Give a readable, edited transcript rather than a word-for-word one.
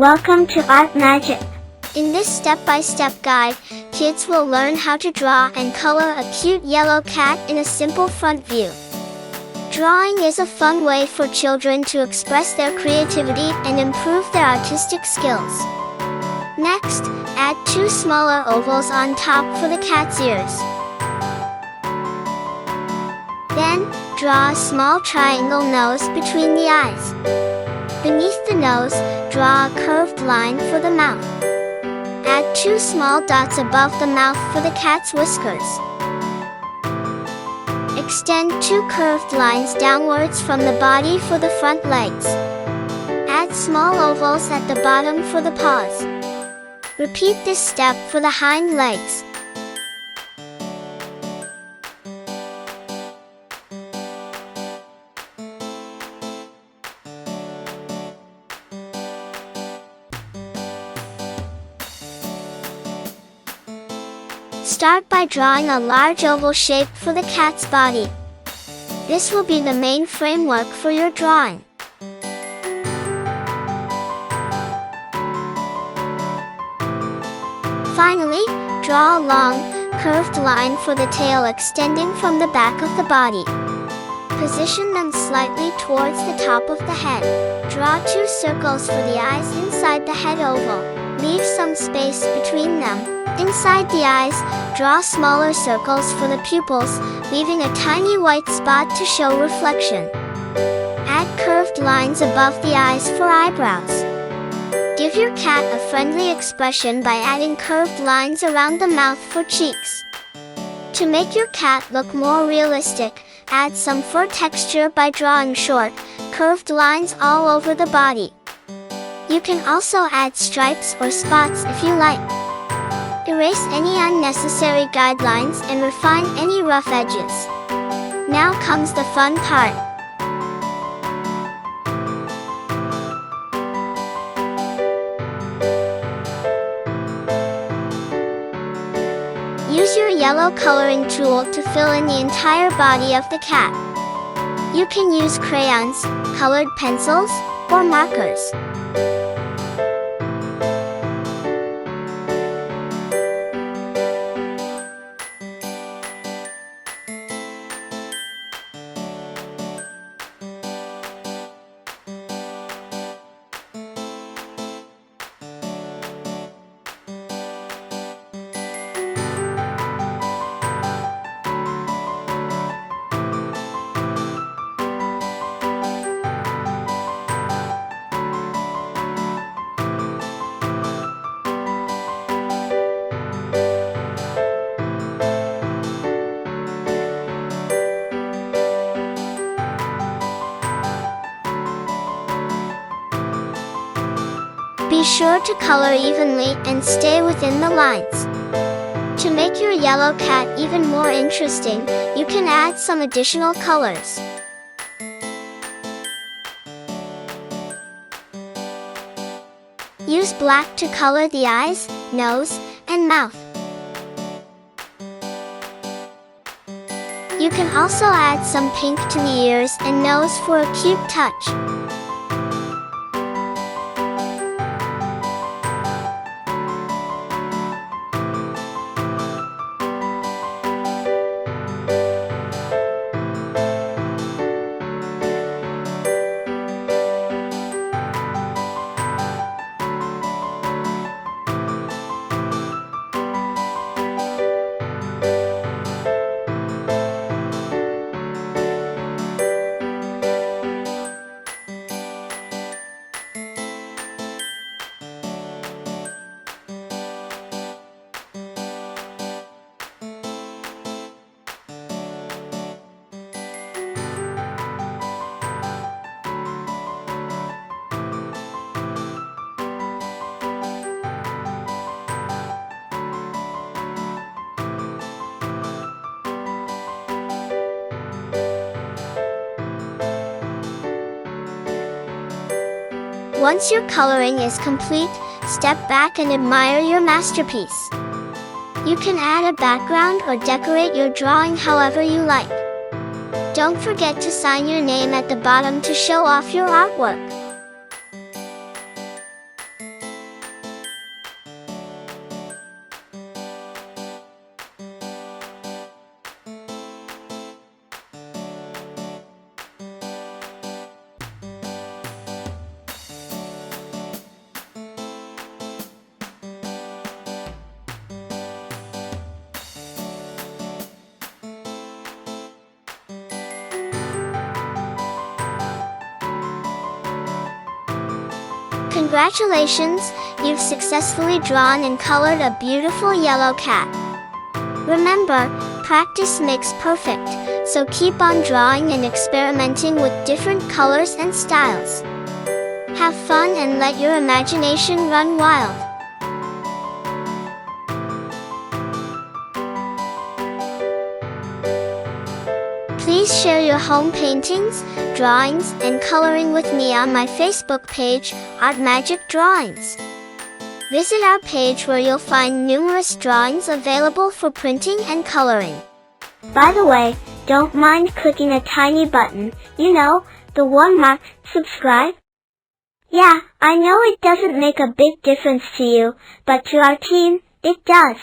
Welcome to ArtMagic. In this step-by-step guide, kids will learn how to draw and color a cute yellow cat in a simple front view. Drawing is a fun way for children to express their creativity and improve their artistic skills. Next, add 2 smaller ovals on top for the cat's ears. Then, draw a small triangle nose between the eyes. Beneath the nose, draw a curved line for the mouth. Add 2 small dots above the mouth for the cat's whiskers. Extend 2 curved lines downwards from the body for the front legs. Add small ovals at the bottom for the paws. Repeat this step for the hind legs. Start by drawing a large oval shape for the cat's body. This will be the main framework for your drawing. Finally, draw a long, curved line for the tail extending from the back of the body. Position them slightly towards the top of the head. Draw 2 circles for the eyes inside the head oval. Leave some space between them. Inside the eyes, draw smaller circles for the pupils, leaving a tiny white spot to show reflection. Add curved lines above the eyes for eyebrows. Give your cat a friendly expression by adding curved lines around the mouth for cheeks. To make your cat look more realistic, add some fur texture by drawing short, curved lines all over the body. You can also add stripes or spots if you like. Erase any unnecessary guidelines and refine any rough edges. Now comes the fun part. Use your yellow coloring tool to fill in the entire body of the cat. You can use crayons, colored pencils, or markers. Be sure to color evenly and stay within the lines. To make your yellow cat even more interesting, you can add some additional colors. Use black to color the eyes, nose, and mouth. You can also add some pink to the ears and nose for a cute touch. Once your coloring is complete, step back and admire your masterpiece. You can add a background or decorate your drawing however you like. Don't forget to sign your name at the bottom to show off your artwork. Congratulations, you've successfully drawn and colored a beautiful yellow cat. Remember, practice makes perfect, so keep on drawing and experimenting with different colors and styles. Have fun and let your imagination run wild. Please share your home paintings, drawings, and coloring with me on my Facebook page, ArtMagic Drawings. Visit our page where you'll find numerous drawings available for printing and coloring. By the way, don't mind clicking a tiny button, the one marked subscribe. Yeah, I know it doesn't make a big difference to you, but to our team, it does.